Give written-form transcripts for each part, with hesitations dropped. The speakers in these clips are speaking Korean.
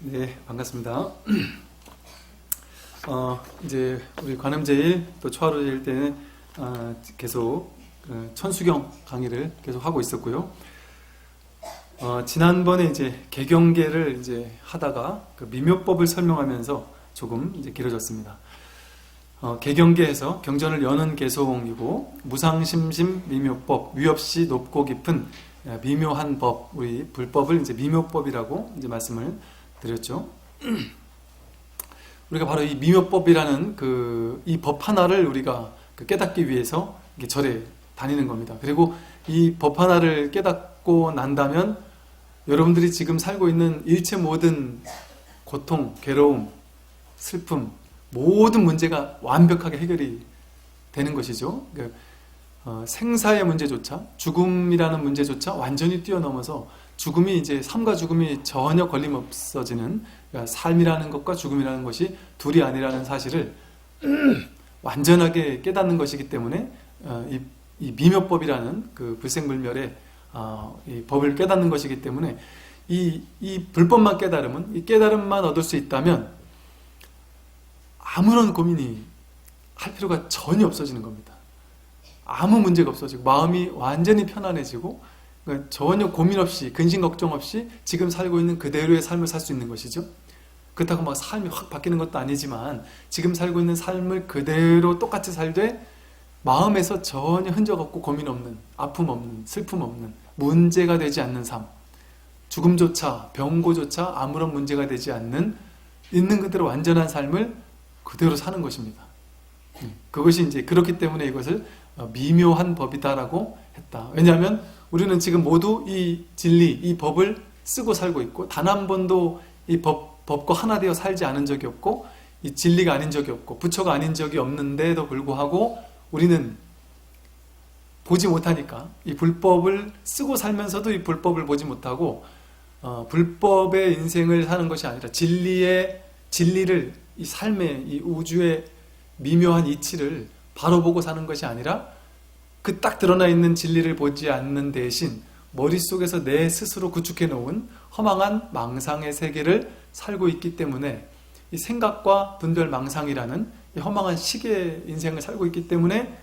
네, 반갑습니다. 이제 우리 관음제일 또 초하루제일 때는 계속 천수경 강의를 계속 하고 있었고요. 지난번에 이제 개경계를 이제 하다가 그 미묘법을 설명하면서 조금 이제 길어졌습니다. 개경계에서 경전을 여는 개송이고 무상심심 미묘법, 위없이 높고 깊은 미묘한 법, 우리 불법을 이제 미묘법이라고 이제 말씀을 드렸죠. 우리가 바로 이 미묘법이라는 이 법 하나를 우리가 깨닫기 위해서 절에 다니는 겁니다. 그리고 이 법 하나를 깨닫고 난다면 여러분들이 지금 살고 있는 일체 모든 고통, 괴로움, 슬픔, 모든 문제가 완벽하게 해결이 되는 것이죠. 생사의 문제조차, 죽음이라는 문제조차 완전히 뛰어넘어서 죽음이 이제 삶과 죽음이 전혀 걸림없어지는, 그러니까 삶이라는 것과 죽음이라는 것이 둘이 아니라는 사실을 완전하게 깨닫는 것이기 때문에 이 미묘법이라는 그 불생불멸의 이 법을 깨닫는 것이기 때문에 이 불법만 깨달으면, 이 깨달음만 얻을 수 있다면 아무런 고민이 할 필요가 전혀 없어지는 겁니다. 아무 문제가 없어지고 마음이 완전히 편안해지고 그러니까 전혀 고민 없이, 근심 걱정 없이 지금 살고 있는 그대로의 삶을 살 수 있는 것이죠. 그렇다고 막 삶이 확 바뀌는 것도 아니지만 지금 살고 있는 삶을 그대로 똑같이 살되 마음에서 전혀 흔적 없고 고민 없는, 아픔 없는, 슬픔 없는, 문제가 되지 않는 삶, 죽음조차, 병고조차 아무런 문제가 되지 않는, 있는 그대로 완전한 삶을 그대로 사는 것입니다. 그것이 이제 그렇기 때문에 이것을 미묘한 법이다라고 했다. 왜냐하면 우리는 지금 모두 이 진리, 이 법을 쓰고 살고 있고 단 한 번도 이 법과 하나 되어 살지 않은 적이 없고 이 진리가 아닌 적이 없고 부처가 아닌 적이 없는데도 불구하고 우리는 보지 못하니까 이 불법을 쓰고 살면서도 이 불법을 보지 못하고 불법의 인생을 사는 것이 아니라 진리를, 이 삶의, 이 우주의 미묘한 이치를 바로 보고 사는 것이 아니라 그 딱 드러나 있는 진리를 보지 않는 대신 머릿속에서 내 스스로 구축해 놓은 허망한 망상의 세계를 살고 있기 때문에 이 생각과 분별 망상이라는 이 허망한 시계 인생을 살고 있기 때문에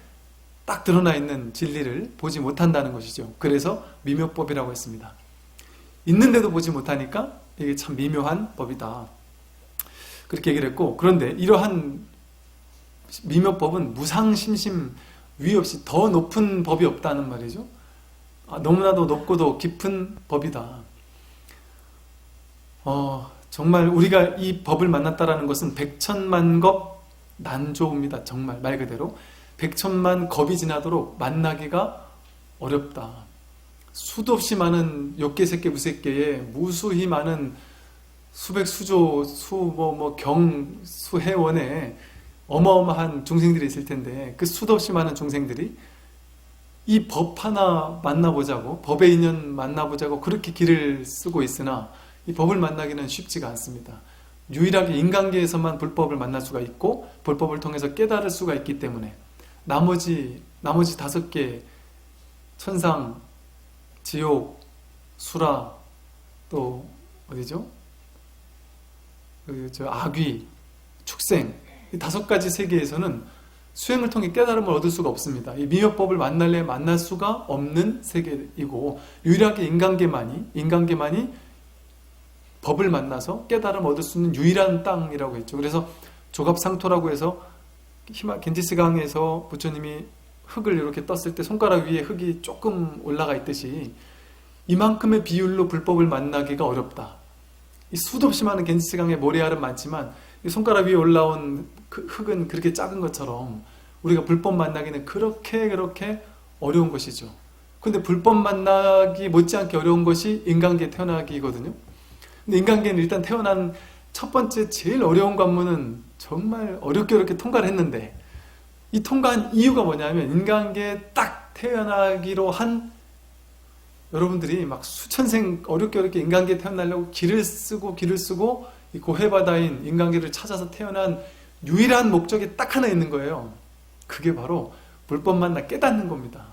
딱 드러나 있는 진리를 보지 못한다는 것이죠. 그래서 미묘법이라고 했습니다. 있는데도 보지 못하니까 이게 참 미묘한 법이다. 그렇게 얘기를 했고, 그런데 이러한 미묘법은 무상심심 위 없이 더 높은 법이 없다는 말이죠. 너무나도 높고도 깊은 법이다. 정말 우리가 이 법을 만났다라는 것은 백천만겁 난조입니다. 정말 말 그대로 백천만 겁이 지나도록 만나기가 어렵다. 수도 없이 많은 욕계, 색계, 무색계에 무수히 많은 수백, 수조, 수해원에 어마어마한 중생들이 있을 텐데 그 수도 없이 많은 중생들이 이 법 하나 만나보자고, 법의 인연 만나보자고 그렇게 길을 쓰고 있으나 이 법을 만나기는 쉽지가 않습니다. 유일하게 인간계에서만 불법을 만날 수가 있고 불법을 통해서 깨달을 수가 있기 때문에 나머지 5개 천상, 지옥, 수라, 또 어디죠? 악귀, 축생, 이 5가지 세계에서는 수행을 통해 깨달음을 얻을 수가 없습니다. 이 미묘법을 만날 수가 없는 세계이고 유일하게 인간계만이 법을 만나서 깨달음을 얻을 수 있는 유일한 땅이라고 했죠. 그래서 조갑상토라고 해서 겐지스강에서 부처님이 흙을 이렇게 떴을 때 손가락 위에 흙이 조금 올라가 있듯이 이만큼의 비율로 불법을 만나기가 어렵다. 이 수도 없이 많은 겐지스강에 모래알은 많지만 이 손가락 위에 올라온 그 흙은 그렇게 작은 것처럼 우리가 불법 만나기는 그렇게 어려운 것이죠. 근데 불법 만나기 못지않게 어려운 것이 인간계에 태어나기거든요. 근데 인간계는 일단 태어난 첫 번째 제일 어려운 관문은 정말 어렵게 통과를 했는데 이 통과한 이유가 뭐냐면 인간계에 딱 태어나기로 한 여러분들이 막 수천생 어렵게 인간계에 태어나려고 길을 쓰고 이 고해바다인 인간계를 찾아서 태어난 유일한 목적이 딱 하나 있는 거예요. 그게 바로 불법 만나 깨닫는 겁니다.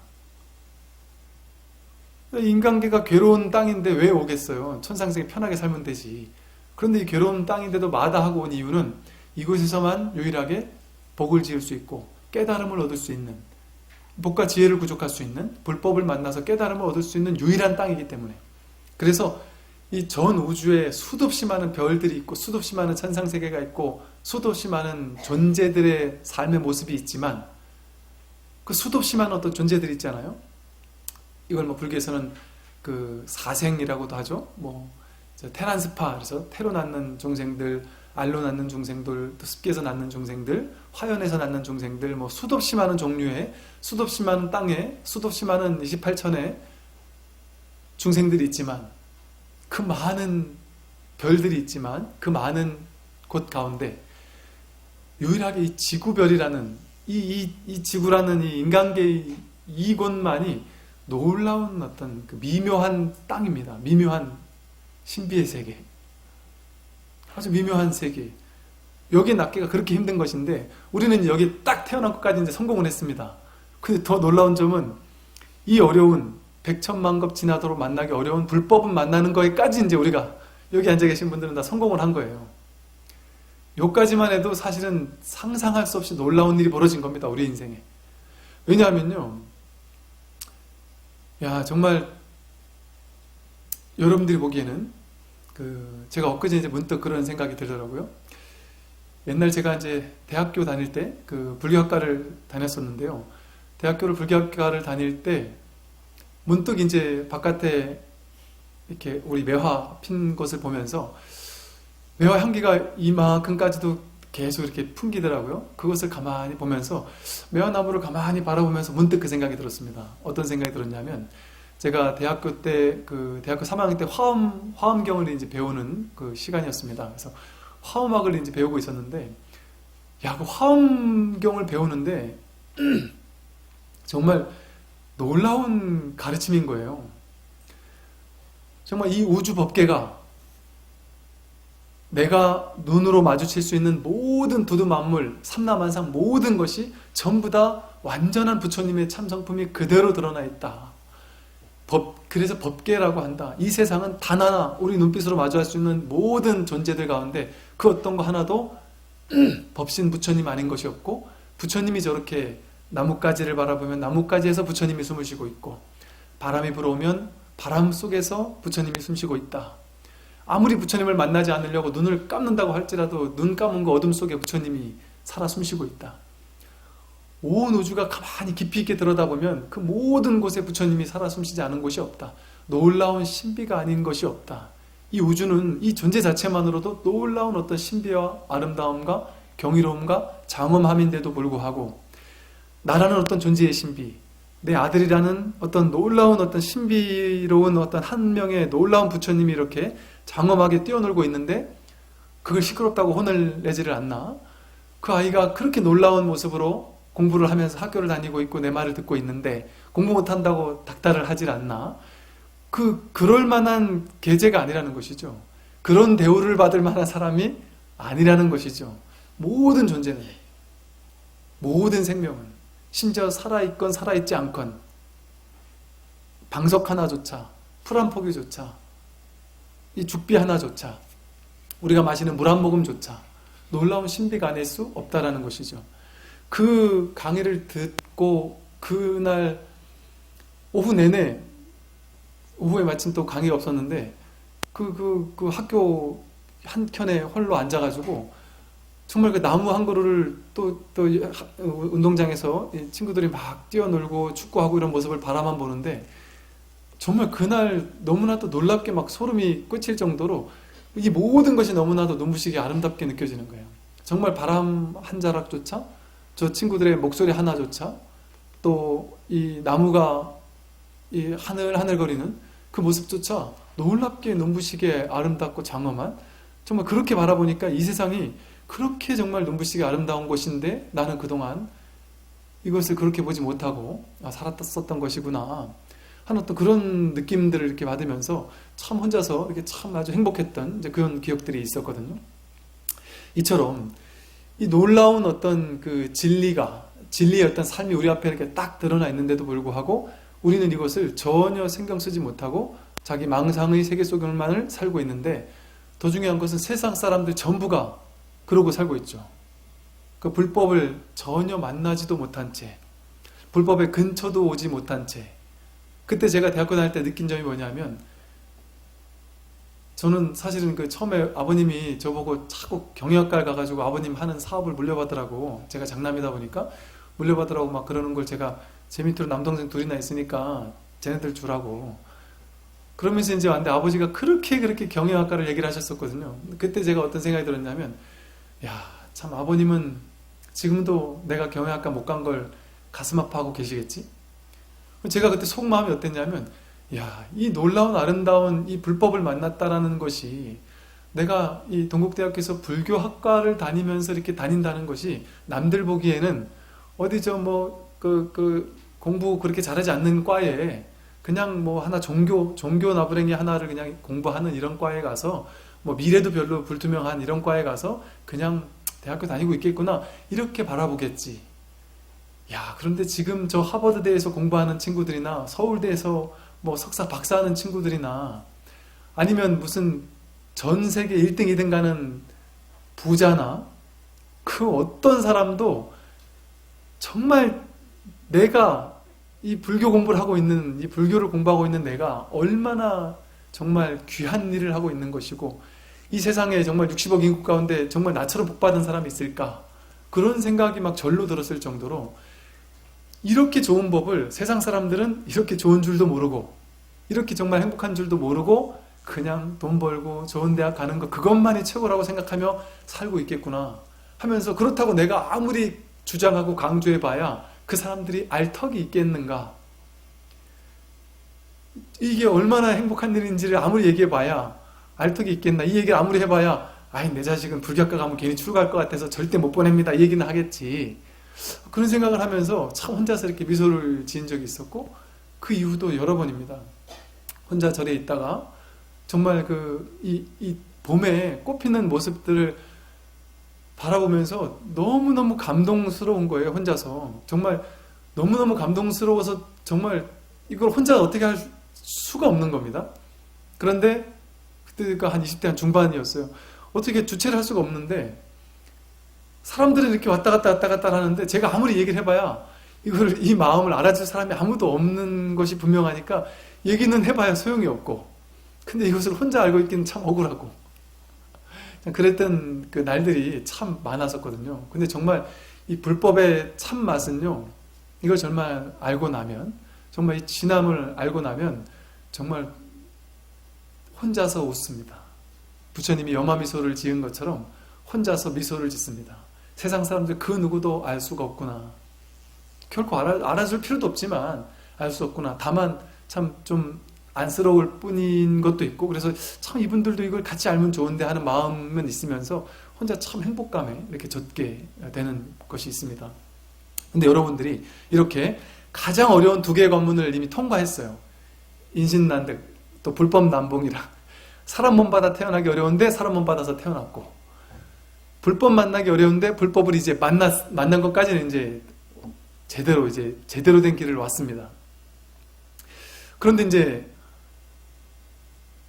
인간계가 괴로운 땅인데 왜 오겠어요? 천상세계 편하게 살면 되지. 그런데 이 괴로운 땅인데도 마다하고 온 이유는 이곳에서만 유일하게 복을 지을 수 있고 깨달음을 얻을 수 있는, 복과 지혜를 구족할 수 있는, 불법을 만나서 깨달음을 얻을 수 있는 유일한 땅이기 때문에. 그래서 이 전 우주에 수도 없이 많은 별들이 있고 수도 없이 많은 천상세계가 있고 수도 없이 많은 존재들의 삶의 모습이 있지만, 그 수도 없이 많은 어떤 존재들이 있잖아요. 이걸 뭐 불교에서는 그 사생이라고도 하죠. 뭐 테란스파, 그래서 태로 낳는 중생들, 알로 낳는 중생들, 또 습기에서 낳는 중생들, 화연에서 낳는 중생들, 뭐 수도 없이 많은 종류의, 수도 없이 많은 땅에, 수도 없이 많은 28천의 중생들이 있지만, 그 많은 별들이 있지만, 그 많은 곳 가운데 유일하게 이 지구별이라는 이 지구라는 이 인간계의 이곳만이 놀라운 어떤 그 미묘한 땅입니다. 미묘한 신비의 세계, 아주 미묘한 세계. 여기에 낫기가 그렇게 힘든 것인데 우리는 여기 딱 태어난 것까지 이제 성공을 했습니다. 근데 더 놀라운 점은 이 어려운 백천만급 지나도록 만나기 어려운 불법은 만나는 거에까지 이제 우리가 여기 앉아 계신 분들은 다 성공을 한 거예요. 여기까지만 해도 사실은 상상할 수 없이 놀라운 일이 벌어진 겁니다. 우리 인생에. 왜냐하면요, 야 정말 여러분들이 보기에는 제가 엊그제 이제 문득 그런 생각이 들더라고요. 옛날 제가 이제 대학교 다닐 때 불교학과를 다녔었는데요. 불교학과를 다닐 때 문득 이제 바깥에 이렇게 우리 매화 핀 것을 보면서 매화 향기가 이만큼까지도 계속 이렇게 풍기더라고요. 그것을 가만히 보면서 매화나무를 가만히 바라보면서 문득 그 생각이 들었습니다. 어떤 생각이 들었냐면, 제가 대학교 때 대학교 3학년 때 화엄경을 이제 배우는 그 시간이었습니다. 그래서 화엄학을 이제 배우고 있었는데, 그 화엄경을 배우는데 정말 놀라운 가르침인 거예요. 정말 이 우주 법계가 내가 눈으로 마주칠 수 있는 모든 두두만물, 삼라만상 모든 것이 전부 다 완전한 부처님의 참성품이 그대로 드러나 있다. 그래서 법계라고 한다. 이 세상은 단 하나, 우리 눈빛으로 마주할 수 있는 모든 존재들 가운데 그 어떤 거 하나도 법신 부처님 아닌 것이 없고, 부처님이 저렇게 나뭇가지를 바라보면 나뭇가지에서 부처님이 숨을 쉬고 있고, 바람이 불어오면 바람 속에서 부처님이 숨쉬고 있다. 아무리 부처님을 만나지 않으려고 눈을 감는다고 할지라도 눈 감은 그 어둠 속에 부처님이 살아 숨쉬고 있다. 온 우주가 가만히 깊이 있게 들여다보면 그 모든 곳에 부처님이 살아 숨쉬지 않은 곳이 없다. 놀라운 신비가 아닌 것이 없다. 이 우주는 이 존재 자체만으로도 놀라운 어떤 신비와 아름다움과 경이로움과 장엄함인데도 불구하고, 나라는 어떤 존재의 신비, 내 아들이라는 어떤 놀라운 어떤 신비로운 어떤 한 명의 놀라운 부처님이 이렇게 장엄하게 뛰어놀고 있는데 그걸 시끄럽다고 혼을 내지를 않나? 그 아이가 그렇게 놀라운 모습으로 공부를 하면서 학교를 다니고 있고 내 말을 듣고 있는데 공부 못한다고 닥달을 하질 않나? 그럴 만한 계제가 아니라는 것이죠. 그런 대우를 받을 만한 사람이 아니라는 것이죠. 모든 존재는, 모든 생명은, 심지어 살아있건 살아있지 않건, 방석 하나조차, 풀 한 포기조차, 이 죽비 하나조차, 우리가 마시는 물 한 모금조차 놀라운 신비가 아닐 수 없다라는 것이죠. 그 강의를 듣고 그날 오후 내내, 오후에 마침 또 강의가 없었는데 그 학교 한켠에 홀로 앉아가지고 정말 그 나무 한 그루를 또 운동장에서 친구들이 막 뛰어놀고 축구하고 이런 모습을 바라만 보는데, 정말 그날 너무나도 놀랍게 막 소름이 끼칠 정도로 이 모든 것이 너무나도 눈부시게 아름답게 느껴지는 거예요. 정말 바람 한 자락조차, 저 친구들의 목소리 하나조차, 또 이 나무가 이 하늘하늘거리는 그 모습조차 놀랍게 눈부시게 아름답고 장엄한, 정말 그렇게 바라보니까 이 세상이 그렇게 정말 눈부시게 아름다운 곳인데 나는 그동안 이것을 그렇게 보지 못하고 살았었던 것이구나 하는 어떤 그런 느낌들을 이렇게 받으면서 참 혼자서 이렇게 참 아주 행복했던 이제 그런 기억들이 있었거든요. 이처럼 이 놀라운 어떤 그 진리의 어떤 삶이 우리 앞에 이렇게 딱 드러나 있는데도 불구하고 우리는 이것을 전혀 신경 쓰지 못하고 자기 망상의 세계 속에만을 살고 있는데, 더 중요한 것은 세상 사람들 전부가 그러고 살고 있죠. 그 불법을 전혀 만나지도 못한 채, 불법의 근처도 오지 못한 채. 그때 제가 대학교 다닐 때 느낀 점이 뭐냐면, 저는 사실은 그 처음에 아버님이 저보고 자꾸 경영학과를 가가지고 아버님 하는 사업을 물려받으라고, 제가 장남이다 보니까 물려받으라고 막 그러는 걸 제가 제 밑으로 남동생 둘이나 있으니까 쟤네들 주라고 그러면서 이제 왔는데, 아버지가 그렇게 경영학과를 얘기를 하셨었거든요. 그때 제가 어떤 생각이 들었냐면, 야, 참 아버님은 지금도 내가 경영학과 못 간 걸 가슴 아파하고 계시겠지? 제가 그때 속마음이 어땠냐면, 야, 이 놀라운 아름다운 이 불법을 만났다라는 것이, 내가 이 동국대학교에서 불교학과를 다니면서 이렇게 다닌다는 것이 남들 보기에는 어디 공부 그렇게 잘하지 않는 과에 그냥 뭐 하나 종교 나부랭이 하나를 그냥 공부하는 이런 과에 가서 뭐 미래도 별로 불투명한 이런 과에 가서 그냥 대학교 다니고 있겠구나, 이렇게 바라보겠지. 야, 그런데 지금 저 하버드대에서 공부하는 친구들이나 서울대에서 뭐 석사 박사하는 친구들이나 아니면 무슨 전 세계 1등 2등 가는 부자나 그 어떤 사람도 정말 내가 이 불교 공부를 하고 있는, 이 불교를 공부하고 있는 내가 얼마나 정말 귀한 일을 하고 있는 것이고, 이 세상에 정말 60억 인구 가운데 정말 나처럼 복받은 사람이 있을까, 그런 생각이 막 절로 들었을 정도로, 이렇게 좋은 법을 세상 사람들은 이렇게 좋은 줄도 모르고, 이렇게 정말 행복한 줄도 모르고, 그냥 돈 벌고 좋은 대학 가는 거 그것만이 최고라고 생각하며 살고 있겠구나 하면서, 그렇다고 내가 아무리 주장하고 강조해봐야 그 사람들이 알 턱이 있겠는가, 이게 얼마나 행복한 일인지를 아무리 얘기해봐야 알 턱이 있겠나, 이 얘기를 아무리 해봐야 아이 내 자식은 불교학과 가면 괜히 출가할 것 같아서 절대 못 보냅니다, 이 얘기는 하겠지. 그런 생각을 하면서 참 혼자서 이렇게 미소를 지은 적이 있었고, 그 이후도 여러 번입니다. 혼자 절에 있다가 정말 이 봄에 꽃피는 모습들을 바라보면서 너무너무 감동스러운 거예요. 혼자서 정말 너무너무 감동스러워서 정말 이걸 혼자 어떻게 할 수가 없는 겁니다. 그런데 그때가 한 20대 한 중반이었어요. 어떻게 주체를 할 수가 없는데, 사람들은 이렇게 왔다 갔다 하는데 제가 아무리 얘기를 해봐야 이 마음을 알아줄 사람이 아무도 없는 것이 분명하니까 얘기는 해봐야 소용이 없고, 근데 이것을 혼자 알고 있기는 참 억울하고, 그랬던 그 날들이 참 많았었거든요. 근데 정말 이 불법의 참 맛은요, 이걸 정말 알고 나면, 정말 이 진함을 알고 나면 정말 혼자서 웃습니다. 부처님이 염화미소를 지은 것처럼 혼자서 미소를 짓습니다. 세상 사람들 그 누구도 알 수가 없구나. 결코 알아줄 필요도 없지만 알 수 없구나. 다만 참 좀 안쓰러울 뿐인 것도 있고, 그래서 참 이분들도 이걸 같이 알면 좋은데 하는 마음은 있으면서 혼자 참 행복감에 이렇게 젖게 되는 것이 있습니다. 근데 여러분들이 이렇게 가장 어려운 두 개의 관문을 이미 통과했어요. 인신난득, 또 불법난봉이라. 사람 몸 받아 태어나기 어려운데 사람 몸 받아서 태어났고, 불법 만나기 어려운데 불법을 이제 만난 것까지는 이제 제대로 된 길을 왔습니다. 그런데 이제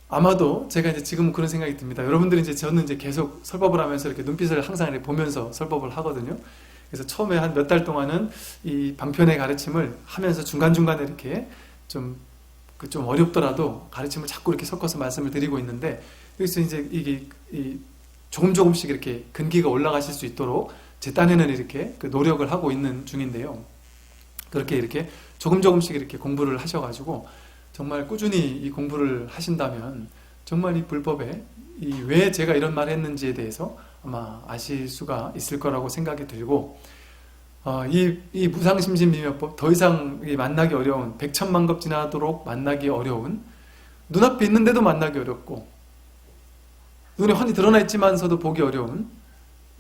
아마도 제가 이제 지금 그런 생각이 듭니다. 여러분들이 저는 이제 계속 설법을 하면서 이렇게 눈빛을 항상 이렇게 보면서 설법을 하거든요. 그래서 처음에 한 몇 달 동안은 이 방편의 가르침을 하면서 중간중간에 이렇게 좀 어렵더라도 가르침을 자꾸 이렇게 섞어서 말씀을 드리고 있는데, 여기서 이제 이게 조금씩 이렇게 근기가 올라가실 수 있도록 제 딴에는 이렇게 그 노력을 하고 있는 중인데요. 그렇게 이렇게 조금씩 이렇게 공부를 하셔가지고 정말 꾸준히 이 공부를 하신다면 정말 이 불법에 왜 제가 이런 말을 했는지에 대해서 아마 아실 수가 있을 거라고 생각이 들고, 이 무상심신미滅법, 더 이상 만나기 어려운, 백천만급 지나도록 만나기 어려운, 눈앞에 있는데도 만나기 어렵고 눈에 훤히 드러나 있지만서도 보기 어려운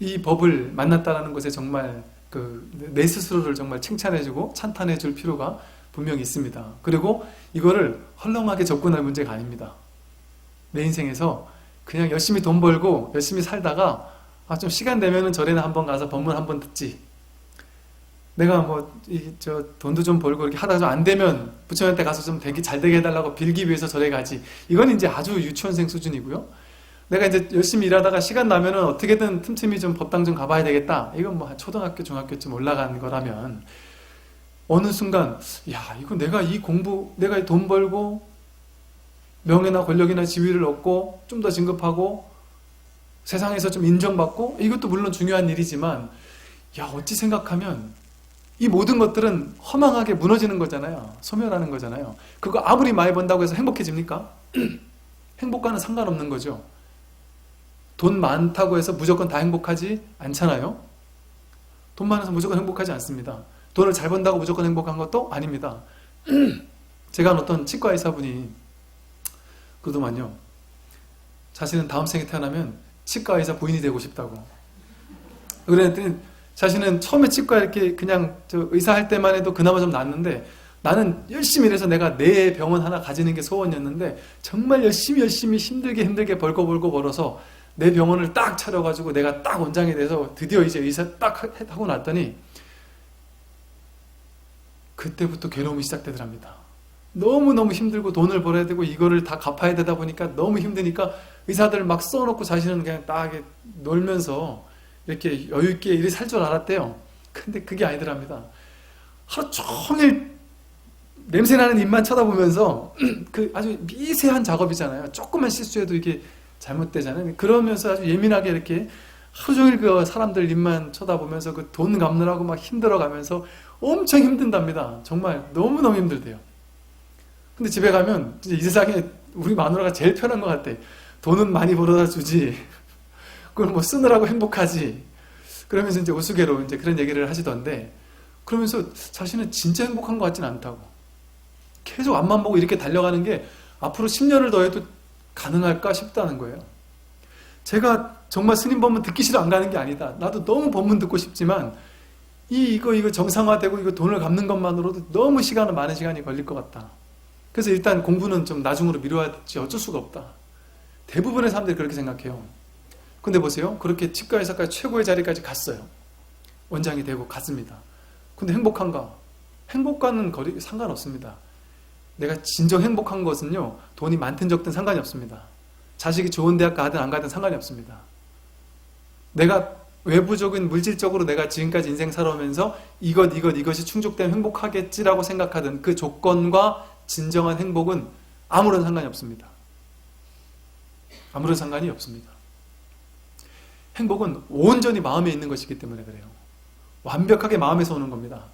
이 법을 만났다는 것에 정말 내 스스로를 정말 칭찬해주고 찬탄해줄 필요가 분명히 있습니다. 그리고 이거를 헐렁하게 접근할 문제가 아닙니다. 내 인생에서 그냥 열심히 돈 벌고 열심히 살다가 좀 시간 되면은 절에나 한번 가서 법문 한번 듣지, 내가 돈도 좀 벌고 이렇게 하다가 좀 안 되면 부처님한테 가서 좀 잘 되게 해달라고 빌기 위해서 절에 가지, 이건 이제 아주 유치원생 수준이고요. 내가 이제 열심히 일하다가 시간 나면은 어떻게든 틈틈이 좀 법당 좀 가봐야 되겠다. 이건 뭐 초등학교, 중학교쯤 올라간 거라면 어느 순간 야, 이거 내가 이 공부, 내가 돈 벌고 명예나 권력이나 지위를 얻고 좀 더 진급하고 세상에서 좀 인정받고 이것도 물론 중요한 일이지만 야, 어찌 생각하면 이 모든 것들은 허망하게 무너지는 거잖아요. 소멸하는 거잖아요. 그거 아무리 많이 번다고 해서 행복해집니까? 행복과는 상관없는 거죠. 돈 많다고 해서 무조건 다 행복하지 않잖아요. 돈 많아서 무조건 행복하지 않습니다. 돈을 잘 번다고 무조건 행복한 것도 아닙니다. 제가 아는 어떤 치과 의사분이 그러더만요. 자신은 다음 생에 태어나면 치과 의사 부인이 되고 싶다고. 그랬더니 자신은 처음에 치과 이렇게 그냥 의사 할 때만 해도 그나마 좀 낫는데 나는 열심히 일해서 내가 내 병원 하나 가지는 게 소원이었는데 정말 열심히 힘들게 벌고 벌어서 내 병원을 딱 차려가지고 내가 딱 원장이 돼서 드디어 이제 의사 딱 하고 났더니 그때부터 괴로움이 시작되더랍니다. 너무너무 힘들고 돈을 벌어야 되고 이거를 다 갚아야 되다 보니까 너무 힘드니까 의사들 막 써놓고 자신은 그냥 딱 놀면서 이렇게 여유있게 일이 살 줄 알았대요. 근데 그게 아니더랍니다. 하루 종일 냄새나는 입만 쳐다보면서 그 아주 미세한 작업이잖아요. 조금만 실수해도 이게 잘못되잖아요. 그러면서 아주 예민하게 이렇게 하루 종일 그 사람들 입만 쳐다보면서 그 돈 갚느라고 막 힘들어가면서 엄청 힘든답니다. 정말 너무너무 힘들대요. 근데 집에 가면 진짜 이 세상에 우리 마누라가 제일 편한 것 같아. 돈은 많이 벌어다 주지. 그걸 뭐 쓰느라고 행복하지. 그러면서 이제 우스개로 이제 그런 얘기를 하시던데, 그러면서 자신은 진짜 행복한 것 같지는 않다고. 계속 앞만 보고 이렇게 달려가는 게 앞으로 10년을 더 해도 가능할까 싶다는 거예요. 제가 정말 스님 법문 듣기 싫어 안 가는 게 아니다. 나도 너무 법문 듣고 싶지만 이거 정상화되고 이거 돈을 갚는 것만으로도 너무 많은 시간이 걸릴 것 같다. 그래서 일단 공부는 좀 나중으로 미뤄야지 어쩔 수가 없다. 대부분의 사람들이 그렇게 생각해요. 근데 보세요. 그렇게 치과 의사까지 최고의 자리까지 갔어요. 원장이 되고 갔습니다. 근데 행복한가? 행복과는 상관없습니다. 내가 진정 행복한 것은요, 돈이 많든 적든 상관이 없습니다. 자식이 좋은 대학 가든 안 가든 상관이 없습니다. 내가 외부적인 물질적으로 내가 지금까지 인생 살아오면서 이것이 충족되면 행복하겠지라고 생각하던 그 조건과 진정한 행복은 아무런 상관이 없습니다. 아무런 상관이 없습니다. 행복은 온전히 마음에 있는 것이기 때문에 그래요. 완벽하게 마음에서 오는 겁니다.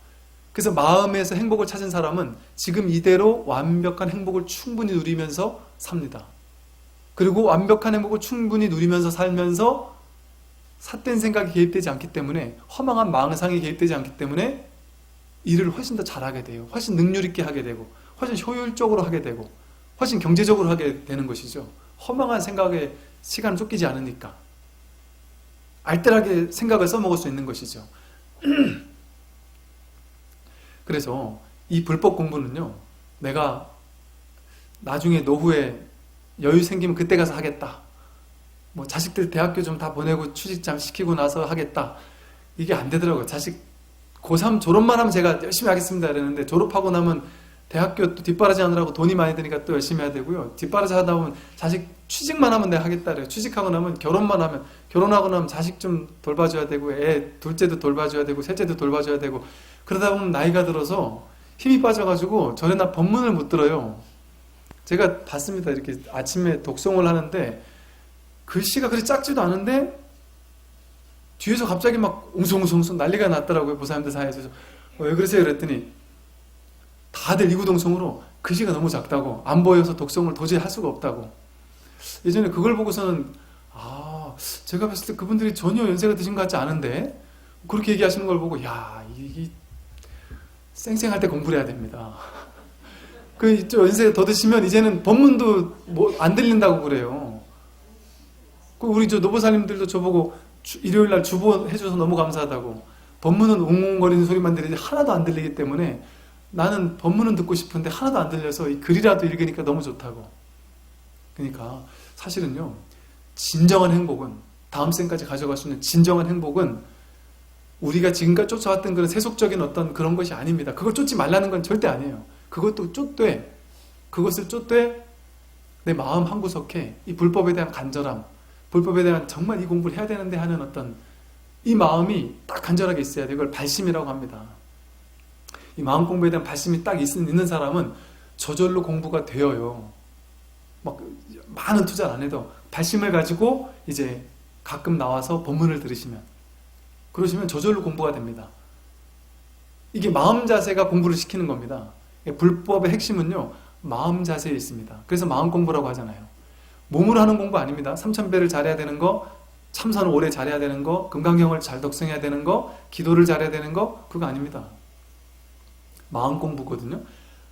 그래서 마음에서 행복을 찾은 사람은 지금 이대로 완벽한 행복을 충분히 누리면서 삽니다. 그리고 완벽한 행복을 충분히 누리면서 살면서 삿된 생각이 개입되지 않기 때문에, 허망한 망상이 개입되지 않기 때문에 일을 훨씬 더 잘하게 돼요. 훨씬 능률 있게 하게 되고, 훨씬 효율적으로 하게 되고, 훨씬 경제적으로 하게 되는 것이죠. 허망한 생각에 시간을 쫓기지 않으니까. 알뜰하게 생각을 써먹을 수 있는 것이죠. 그래서 이 불법 공부는요, 내가 나중에 노후에 여유 생기면 그때 가서 하겠다. 뭐 자식들 대학교 좀 다 보내고 취직장 시키고 나서 하겠다. 이게 안 되더라고요. 자식 고3 졸업만 하면 제가 열심히 하겠습니다 이랬는데, 졸업하고 나면 대학교 또 뒷바라지 하느라고 돈이 많이 드니까 또 열심히 해야 되고요. 뒷바라지 하다 보면 자식 취직만 하면 내가 하겠다 그래요. 취직하고 나면 결혼하고 나면 자식 좀 돌봐줘야 되고, 애 둘째도 돌봐줘야 되고, 셋째도 돌봐줘야 되고, 그러다 보면 나이가 들어서 힘이 빠져가지고 전에 나 법문을 못 들어요. 제가 봤습니다. 이렇게 아침에 독송을 하는데 글씨가 그리 작지도 않은데 뒤에서 갑자기 막 웅성웅성 난리가 났더라고요. 보사님들 사이에서. 왜 그러세요? 그랬더니 다들 이구동성으로 글씨가 너무 작다고, 안 보여서 독송을 도저히 할 수가 없다고. 예전에 그걸 보고서는 제가 봤을 때 그분들이 전혀 연세가 드신 것 같지 않은데 그렇게 얘기하시는 걸 보고, 이 쌩쌩할 때 공부를 해야 됩니다. 그 연세가 더 드시면 이제는 법문도 뭐 안 들린다고 그래요. 우리 노보사님들도 저보고 일요일날 주보 해줘서 너무 감사하다고. 법문은 웅웅거리는 소리만 들리지 하나도 안 들리기 때문에 나는 법문은 듣고 싶은데 하나도 안 들려서 이 글이라도 읽으니까 너무 좋다고. 그러니까 사실은요, 진정한 행복은, 다음 생까지 가져갈 수 있는 진정한 행복은 우리가 지금까지 쫓아왔던 그런 세속적인 어떤 그런 것이 아닙니다. 그걸 쫓지 말라는 건 절대 아니에요. 그것을 쫓되 내 마음 한구석에 이 불법에 대한 간절함, 불법에 대한 정말 이 공부를 해야 되는데 하는 어떤 이 마음이 딱 간절하게 있어야 돼. 이걸 발심이라고 합니다. 이 마음 공부에 대한 발심이 딱 있는 사람은 저절로 공부가 되어요. 막 많은 투자를 안 해도 발심을 가지고 이제 가끔 나와서 법문을 들으시면, 그러시면 저절로 공부가 됩니다. 이게 마음 자세가 공부를 시키는 겁니다. 불법의 핵심은요, 마음 자세에 있습니다. 그래서 마음 공부라고 하잖아요. 몸으로 하는 공부 아닙니다. 3000배를 잘해야 되는 거, 참선을 오래 잘해야 되는 거, 금강경을 잘 독성해야 되는 거, 기도를 잘해야 되는 거, 그거 아닙니다. 마음 공부거든요.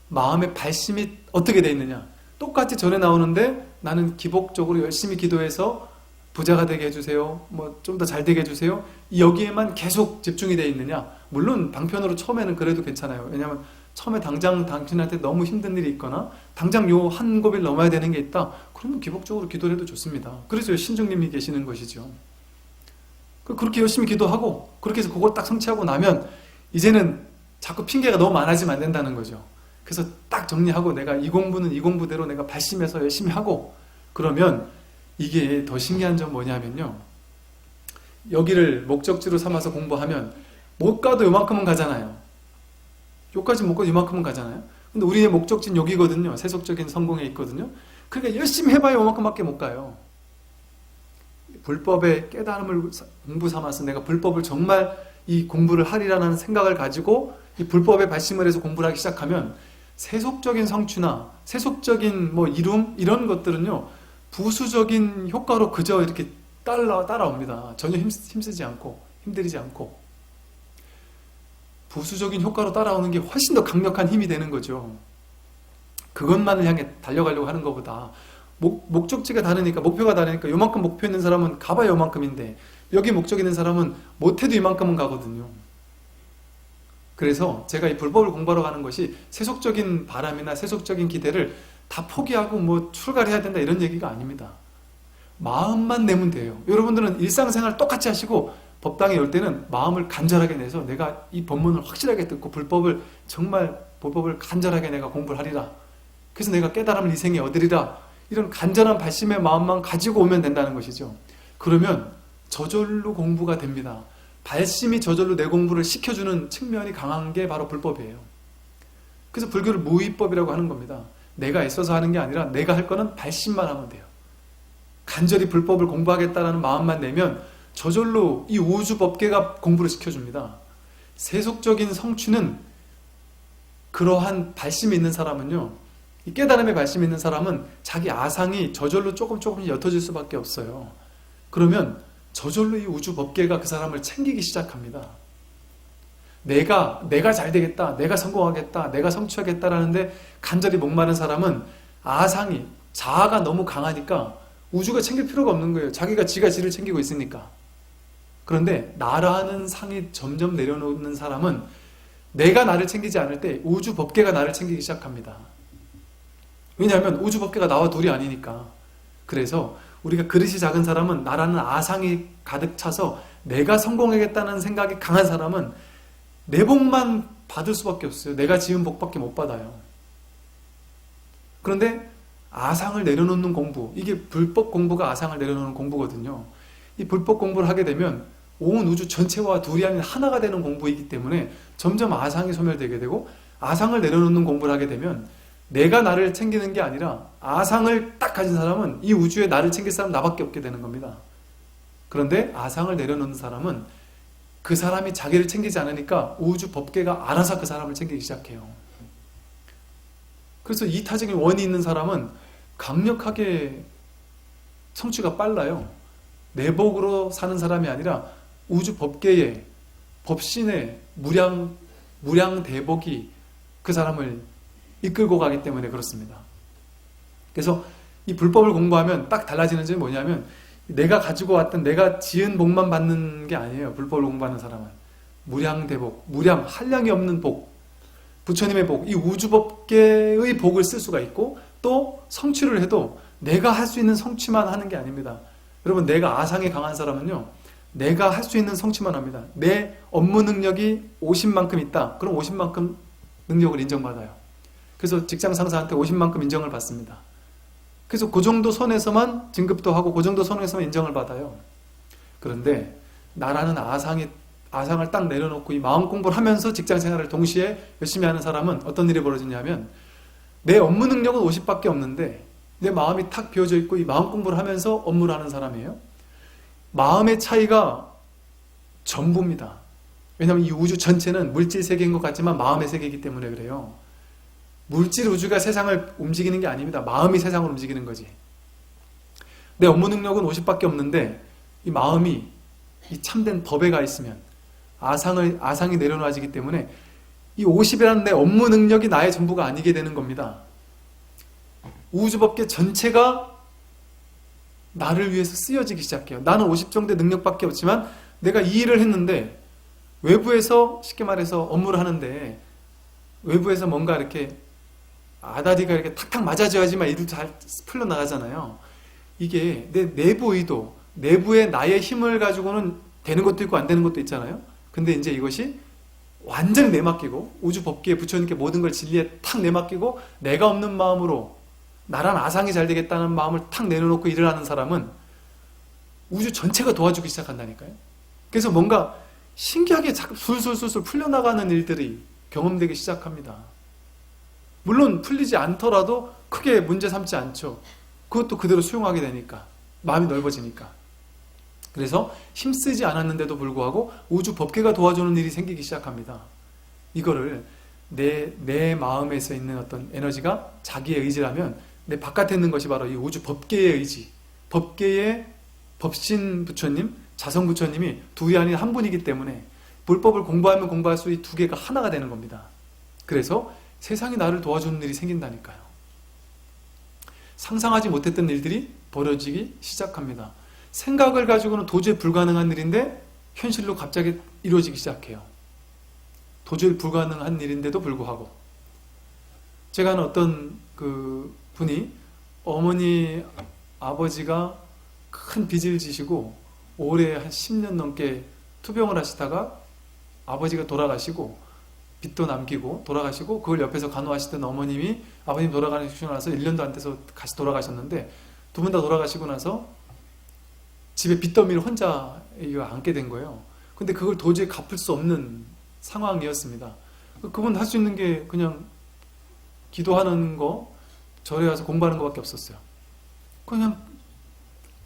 마음의 발심이 어떻게 돼 있느냐. 똑같이 절에 나오는데 나는 기복적으로 열심히 기도해서 부자가 되게 해주세요. 뭐 좀 더 잘 되게 해주세요. 여기에만 계속 집중이 돼 있느냐. 물론 방편으로 처음에는 그래도 괜찮아요. 왜냐하면 처음에 당장 당신한테 너무 힘든 일이 있거나 당장 요 한 고비를 넘어야 되는 게 있다. 그러면 기복적으로 기도를 해도 좋습니다. 그래서 신중님이 계시는 것이죠. 그렇게 열심히 기도하고 그렇게 해서 그걸 딱 성취하고 나면 이제는 자꾸 핑계가 너무 많아지면 안 된다는 거죠. 그래서 딱 정리하고 내가 이 공부는 이 공부대로 내가 발심해서 열심히 하고, 그러면 이게 더 신기한 점 뭐냐면요, 여기를 목적지로 삼아서 공부하면 못 가도 요만큼은 가잖아요. 여기까지 못 가도 요만큼은 가잖아요. 근데 우리의 목적지는 여기거든요. 세속적인 성공에 있거든요. 그러니까 열심히 해봐야 요만큼밖에 못 가요. 불법의 깨달음을 공부 삼아서 내가 불법을 정말 이 공부를 하리라는 생각을 가지고 이 불법에 발심을 해서 공부를 하기 시작하면 세속적인 성취나 세속적인 뭐 이룸 이런 것들은요, 부수적인 효과로 그저 이렇게 따라옵니다. 전혀 힘쓰지 않고 힘들이지 않고 부수적인 효과로 따라오는 게 훨씬 더 강력한 힘이 되는 거죠. 그것만을 향해 달려가려고 하는 것보다 목적지가 다르니까, 목표가 다르니까 요만큼 목표 있는 사람은 가봐야 요만큼인데 여기 목적 있는 사람은 못해도 이만큼은 가거든요. 그래서 제가 이 불법을 공부하러 가는 것이 세속적인 바람이나 세속적인 기대를 다 포기하고 뭐 출가해야 된다 이런 얘기가 아닙니다. 마음만 내면 돼요. 여러분들은 일상생활 똑같이 하시고 법당에 올 때는 마음을 간절하게 내서 내가 이 법문을 확실하게 듣고 불법을 간절하게 내가 공부를 하리라. 그래서 내가 깨달음을 이 생에 얻으리라. 이런 간절한 발심의 마음만 가지고 오면 된다는 것이죠. 그러면 저절로 공부가 됩니다. 발심이 저절로 내 공부를 시켜주는 측면이 강한 게 바로 불법이에요. 그래서 불교를 무위법이라고 하는 겁니다. 내가 애써서 하는 게 아니라 내가 할 거는 발심만 하면 돼요. 간절히 불법을 공부하겠다라는 마음만 내면 저절로 이 우주 법계가 공부를 시켜줍니다. 세속적인 성취는 그러한 발심이 있는 사람은요, 이 깨달음의 발심이 있는 사람은 자기 아상이 저절로 조금씩 옅어질 수밖에 없어요. 그러면 저절로 이 우주 법계가 그 사람을 챙기기 시작합니다. 내가 잘 되겠다, 내가 성공하겠다, 내가 성취하겠다라는데 간절히 목마른 사람은 아상이, 자아가 너무 강하니까 우주가 챙길 필요가 없는 거예요. 자기가 지가 지를 챙기고 있으니까. 그런데 나라는 상이 점점 내려놓는 사람은 내가 나를 챙기지 않을 때 우주 법계가 나를 챙기기 시작합니다. 왜냐하면 우주 법계가 나와 둘이 아니니까. 그래서 우리가 그릇이 작은 사람은 나라는 아상이 가득 차서 내가 성공하겠다는 생각이 강한 사람은 내 복만 받을 수밖에 없어요. 내가 지은 복밖에 못 받아요. 그런데 아상을 내려놓는 공부, 이게 불법 공부가 아상을 내려놓는 공부거든요. 이 불법 공부를 하게 되면 온 우주 전체와 둘이 아닌 하나가 되는 공부이기 때문에 점점 아상이 소멸되게 되고, 아상을 내려놓는 공부를 하게 되면 내가 나를 챙기는 게 아니라 아상을 딱 가진 사람은 이 우주에 나를 챙길 사람 나밖에 없게 되는 겁니다. 그런데 아상을 내려놓는 사람은 그 사람이 자기를 챙기지 않으니까 우주 법계가 알아서 그 사람을 챙기기 시작해요. 그래서 이타적인 원이 있는 사람은 강력하게 성취가 빨라요. 내복으로 사는 사람이 아니라 우주 법계의 법신의 무량 대복이 그 사람을 이끌고 가기 때문에 그렇습니다. 그래서 이 불법을 공부하면 딱 달라지는 점이 뭐냐면, 내가 가지고 왔던 내가 지은 복만 받는 게 아니에요. 불법을 공부하는 사람은 무량 대복, 한량이 없는 복, 부처님의 복, 이 우주법계의 복을 쓸 수가 있고, 또 성취를 해도 내가 할 수 있는 성취만 하는 게 아닙니다. 여러분, 내가 아상이 강한 사람은요, 내가 할 수 있는 성취만 합니다. 내 업무 능력이 50만큼 있다. 그럼 50만큼 능력을 인정받아요. 그래서 직장 상사한테 50만큼 인정을 받습니다. 그래서 그 정도 선에서만 진급도 하고 그 정도 선에서만 인정을 받아요. 그런데 나라는 아상을 딱 내려놓고 이 마음 공부를 하면서 직장 생활을 동시에 열심히 하는 사람은 어떤 일이 벌어지냐면 내 업무 능력은 50밖에 없는데 내 마음이 탁 비워져 있고 이 마음 공부를 하면서 업무를 하는 사람이에요. 마음의 차이가 전부입니다. 왜냐하면 이 우주 전체는 물질 세계인 것 같지만 마음의 세계이기 때문에 그래요. 물질 우주가 세상을 움직이는 게 아닙니다. 마음이 세상을 움직이는 거지. 내 업무 능력은 50밖에 없는데 이 마음이 이 참된 법에 가 있으면 아상이 내려놔지기 때문에 이 50이라는 내 업무 능력이 나의 전부가 아니게 되는 겁니다. 우주법계 전체가 나를 위해서 쓰여지기 시작해요. 나는 50 정도의 능력밖에 없지만 내가 이 일을 했는데 외부에서 쉽게 말해서 업무를 하는데 외부에서 뭔가 이렇게 아다리가 이렇게 탁탁 맞아줘야지만 일도 잘 풀려나가잖아요. 이게 내 내부 의도, 내부의 나의 힘을 가지고는 되는 것도 있고 안 되는 것도 있잖아요. 근데 이제 이것이 완전히 내맡기고 우주 법계에 부처님께 모든 걸 진리에 탁 내맡기고 내가 없는 마음으로 나란 아상이 잘 되겠다는 마음을 탁 내려놓고 일을 하는 사람은 우주 전체가 도와주기 시작한다니까요. 그래서 뭔가 신기하게 자꾸 술술술술 풀려나가는 일들이 경험되기 시작합니다. 물론 풀리지 않더라도 크게 문제 삼지 않죠. 그것도 그대로 수용하게 되니까. 마음이 넓어지니까. 그래서 힘쓰지 않았는데도 불구하고 우주 법계가 도와주는 일이 생기기 시작합니다. 이거를 내 마음에서 있는 어떤 에너지가 자기의 의지라면 내 바깥에 있는 것이 바로 이 우주 법계의 의지, 법계의 법신 부처님, 자성 부처님이 둘이 아닌 한 분이기 때문에 불법을 공부하면 공부할수록 이 두 개가 하나가 되는 겁니다. 그래서 세상이 나를 도와주는 일이 생긴다니까요. 상상하지 못했던 일들이 벌어지기 시작합니다. 생각을 가지고는 도저히 불가능한 일인데 현실로 갑자기 이루어지기 시작해요. 도저히 불가능한 일인데도 불구하고 제가 아는 어떤 그 분이 어머니 아버지가 큰 빚을 지시고 올해 한 10년 넘게 투병을 하시다가 아버지가 돌아가시고 빚도 남기고 돌아가시고 그걸 옆에서 간호하시던 어머님이 아버님 돌아가시고 나서 1년도 안 돼서 같이 돌아가셨는데 두 분 다 돌아가시고 나서 집에 빚더미를 혼자 안게 된 거예요. 근데 그걸 도저히 갚을 수 없는 상황이었습니다. 그분 할 수 있는 게 그냥 기도하는 거, 절에 와서 공부하는 것밖에 없었어요. 그냥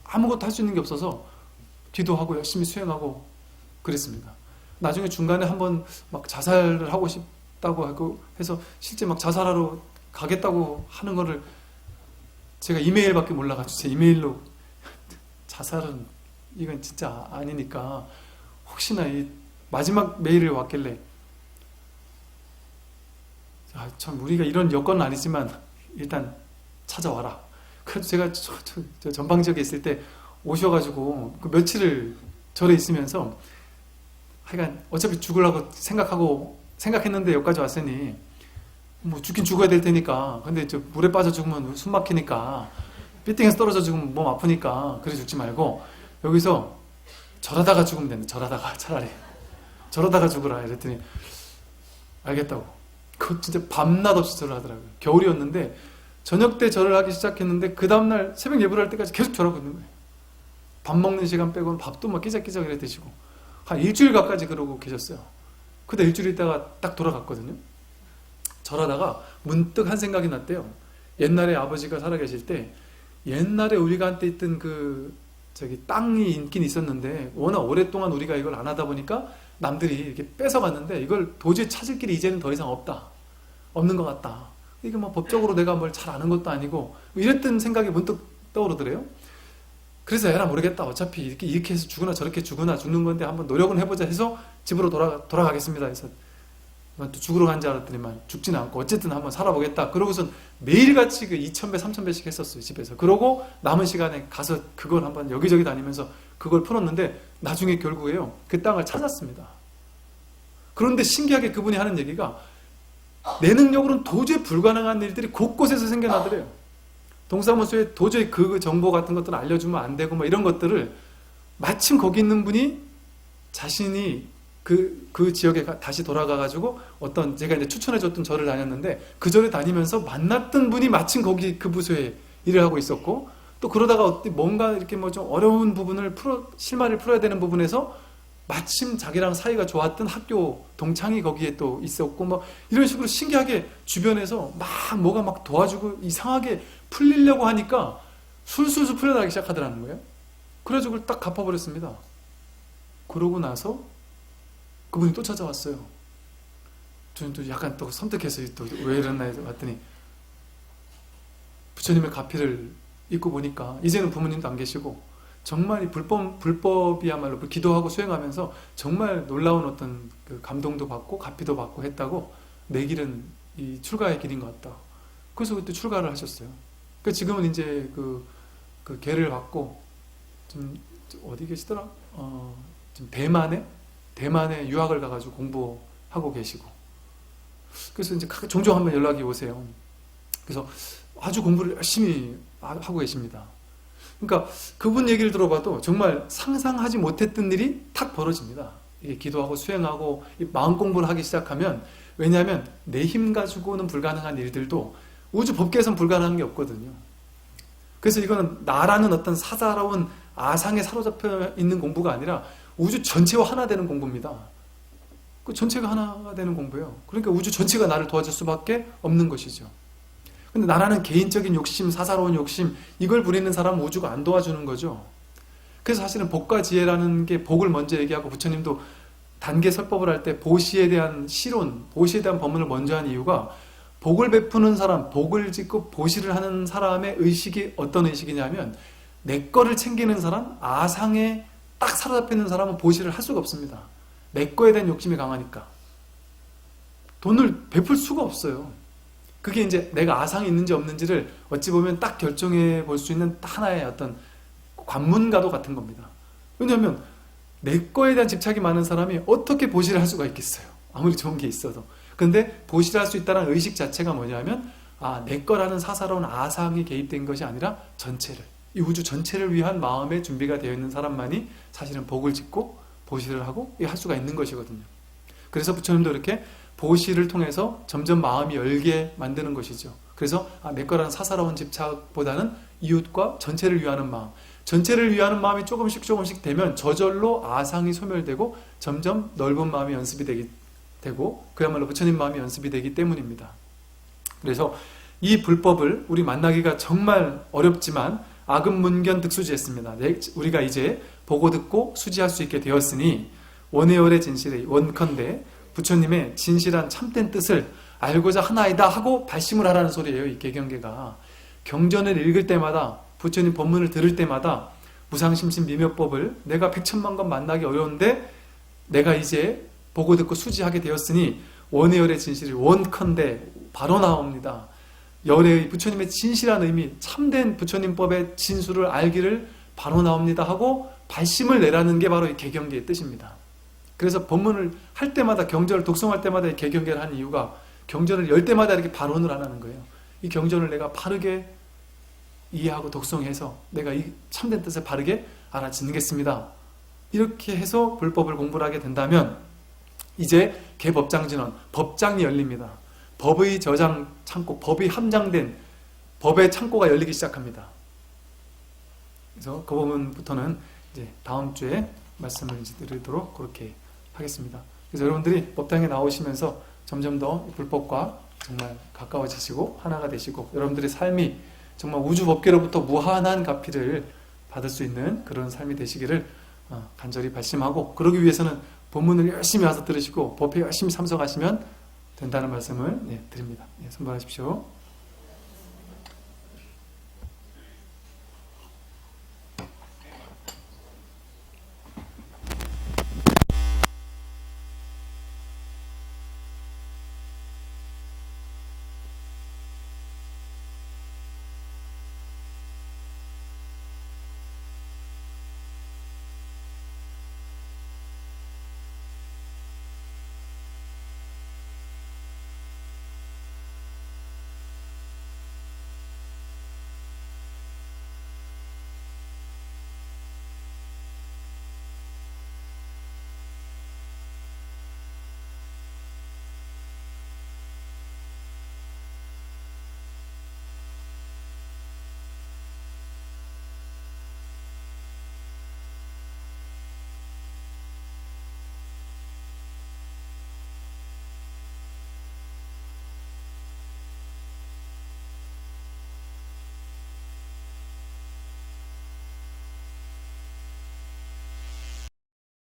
아무것도 할 수 있는 게 없어서 기도하고 열심히 수행하고 그랬습니다. 나중에 중간에 한번 막 자살을 하고 싶다고 하고 해서 실제 막 자살하러 가겠다고 하는 거를 제가 이메일밖에 몰라가지고 제 이메일로 자살은 이건 진짜 아니니까 혹시나 이 마지막 메일을 왔길래 참 우리가 이런 여건은 아니지만 일단 찾아와라. 그래서 제가 저 전방 지역에 있을 때 오셔가지고 그 며칠을 절에 있으면서 하여간 어차피 죽으려고 생각했는데 여기까지 왔으니 뭐 죽긴 죽어야 될 테니까 근데 저 물에 빠져 죽으면 숨 막히니까 빌딩에서 떨어져 죽으면 몸 아프니까 그래 죽지 말고 여기서 절하다가 죽으면 된다. 절하다가 차라리 절하다가 죽으라 이랬더니 알겠다고. 그거 진짜 밤낮 없이 절을 하더라고요. 겨울이었는데 저녁 때 절을 하기 시작했는데 그 다음날 새벽 예불할 때까지 계속 절하고 있는 거예요. 밥 먹는 시간 빼고는 밥도 막 끼작끼작 이래 드시고 한 일주일 가까이 그러고 계셨어요. 그때 일주일 있다가 딱 돌아갔거든요. 절하다가 문득 한 생각이 났대요. 옛날에 아버지가 살아계실 때 옛날에 우리가 한때 있던 땅이 있긴 있었는데 워낙 오랫동안 우리가 이걸 안 하다 보니까 남들이 이렇게 뺏어갔는데 이걸 도저히 찾을 길이 이제는 더 이상 없는 것 같다. 이게 뭐 법적으로 내가 뭘 잘 아는 것도 아니고 이랬던 생각이 문득 떠오르더래요. 그래서 에라 모르겠다. 어차피 이렇게 해서 죽으나 저렇게 죽는 건데 한번 노력은 해보자 해서 집으로 돌아가겠습니다. 해서 또 죽으러 간 줄 알았더니만 죽지는 않고 어쨌든 한번 살아보겠다. 그러고선 매일같이 2,000배, 3,000배씩 했었어요. 집에서. 그러고 남은 시간에 가서 그걸 한번 여기저기 다니면서 그걸 풀었는데 나중에 결국에요. 그 땅을 찾았습니다. 그런데 신기하게 그분이 하는 얘기가 내 능력으로는 도저히 불가능한 일들이 곳곳에서 생겨나더래요. 동사무소에 도저히 그 정보 같은 것들을 알려주면 안 되고 뭐 이런 것들을 마침 거기 있는 분이 자신이 그 지역에 다시 돌아가가지고 어떤 제가 이제 추천해줬던 절을 다녔는데 그 절에 다니면서 만났던 분이 마침 거기 그 부서에 일을 하고 있었고, 또 그러다가 뭔가 이렇게 뭐 좀 어려운 부분을 실마리를 풀어야 되는 부분에서 마침 자기랑 사이가 좋았던 학교 동창이 거기에 또 있었고, 뭐 이런 식으로 신기하게 주변에서 막 뭐가 막 도와주고 이상하게 풀리려고 하니까 술술술 풀려나가기 시작하더라는 거예요. 그래가지고 그걸 딱 갚아버렸습니다. 그러고 나서 그분이 또 찾아왔어요. 저는 또 약간 또 섬뜩해서 또 왜 이랬나 해서 봤더니 부처님의 가피를 읽고 보니까 이제는 부모님도 안 계시고 정말 이 불법이야말로 기도하고 수행하면서 정말 놀라운 어떤 그 감동도 받고 가피도 받고 했다고, 내 길은 이 출가의 길인 것 같다. 그래서 그때 출가를 하셨어요. 그 지금은 이제 그 계를 받고 좀 어디 계시더라? 지금 대만에 유학을 가가지고 공부하고 계시고, 그래서 이제 종종 한번 연락이 오세요. 그래서 아주 공부를 열심히 하고 계십니다. 그러니까 그분 얘기를 들어봐도 정말 상상하지 못했던 일이 탁 벌어집니다. 이게 기도하고 수행하고 마음 공부를 하기 시작하면, 왜냐하면 내 힘 가지고는 불가능한 일들도 우주 법계에선 불가능한 게 없거든요. 그래서 이거는 나라는 어떤 사사로운 아상에 사로잡혀 있는 공부가 아니라 우주 전체와 하나 되는 공부입니다. 그 전체가 하나가 되는 공부예요. 그러니까 우주 전체가 나를 도와줄 수밖에 없는 것이죠. 근데 나라는 개인적인 욕심, 사사로운 욕심, 이걸 부리는 사람은 우주가 안 도와주는 거죠. 그래서 사실은 복과 지혜라는 게, 복을 먼저 얘기하고 부처님도 단계 설법을 할 때 보시에 대한 시론, 보시에 대한 법문을 먼저 한 이유가, 복을 베푸는 사람, 복을 짓고 보시를 하는 사람의 의식이 어떤 의식이냐면, 내 거를 챙기는 사람, 아상에 딱 사로잡혀 있는 사람은 보시를 할 수가 없습니다. 내 거에 대한 욕심이 강하니까 돈을 베풀 수가 없어요. 그게 이제 내가 아상이 있는지 없는지를 어찌 보면 딱 결정해 볼 수 있는 하나의 어떤 관문과도 같은 겁니다. 왜냐하면 내 거에 대한 집착이 많은 사람이 어떻게 보시를 할 수가 있겠어요. 아무리 좋은 게 있어도. 근데 보시를 할 수 있다는 의식 자체가 뭐냐면, 내 거라는 사사로운 아상이 개입된 것이 아니라 전체를, 이 우주 전체를 위한 마음의 준비가 되어 있는 사람만이 사실은 복을 짓고 보시를 하고 할 수가 있는 것이거든요. 그래서 부처님도 이렇게 보시를 통해서 점점 마음이 열게 만드는 것이죠. 그래서 내 거라는 사사로운 집착보다는 이웃과 전체를 위하는 마음, 전체를 위하는 마음이 조금씩 되면 저절로 아상이 소멸되고 점점 넓은 마음이 연습이 되고 그야말로 부처님 마음이 연습이 되기 때문입니다. 그래서 이 불법을 우리 만나기가 정말 어렵지만 아금문견 득수지했습니다. 우리가 이제 보고 듣고 수지할 수 있게 되었으니 원해열의 진실의 원컨대 부처님의 진실한 참된 뜻을 알고자 하나이다 하고 발심을 하라는 소리예요. 이 개경계가. 경전을 읽을 때마다, 부처님 법문을 들을 때마다 무상심신 미묘법을 내가 백천만건 만나기 어려운데 내가 이제 보고 듣고 수지하게 되었으니 원해열의 진실이 원컨대 바로 나옵니다. 열의 부처님의 진실한 의미, 참된 부처님법의 진수를 알기를 바로 나옵니다 하고 발심을 내라는 게 바로 이 개경계의 뜻입니다. 그래서 법문을 할 때마다, 경전을 독송할 때마다 이 개경계를 하는 이유가, 경전을 열 때마다 이렇게 발언을 하라는 거예요. 이 경전을 내가 바르게 이해하고 독송해서 내가 이 참된 뜻을 바르게 알아듣겠습니다. 이렇게 해서 불법을 공부를 하게 된다면 이제 개법장진원, 법장이 열립니다. 법의 저장 창고, 법이 함장된 법의 창고가 열리기 시작합니다. 그래서 그 부분부터는 이제 다음 주에 말씀을 드리도록 그렇게 하겠습니다. 그래서 여러분들이 법당에 나오시면서 점점 더 불법과 정말 가까워지시고 하나가 되시고 여러분들의 삶이 정말 우주 법계로부터 무한한 가피를 받을 수 있는 그런 삶이 되시기를 간절히 발심하고, 그러기 위해서는 본문을 열심히 와서 들으시고 법회 열심히 참석하시면 된다는 말씀을 드립니다. 선발하십시오.